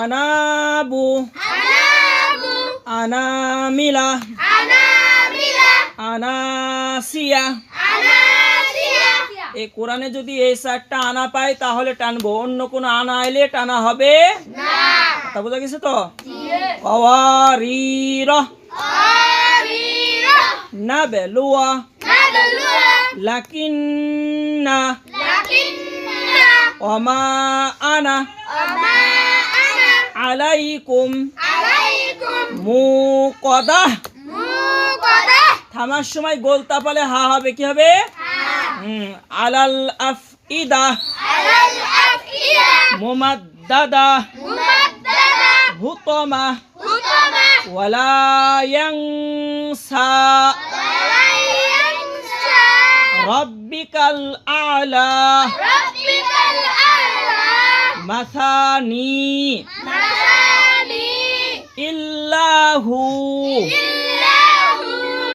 আনাবু আনামিলা আনাসিয়া। এই কোরআনে যদি এই 4টা আনা পাই তাহলে টানবো, অন্য কোনো আনা এলে টানা হবে না। কথা বোঝা গেছে তো? কাওয়ারিরা নাবলুয়া লাকিন্না ওমা আনা আলাইকুম মুকদাহ। থামার সময় গোল তাপালে হা হবে, কি হবে? আলাল আফইদা মুমাদ্দাদা হুতমা ওয়ালা ইয়ানসা রাব্বিকাল আ'লা মাসানি ইল্লাহু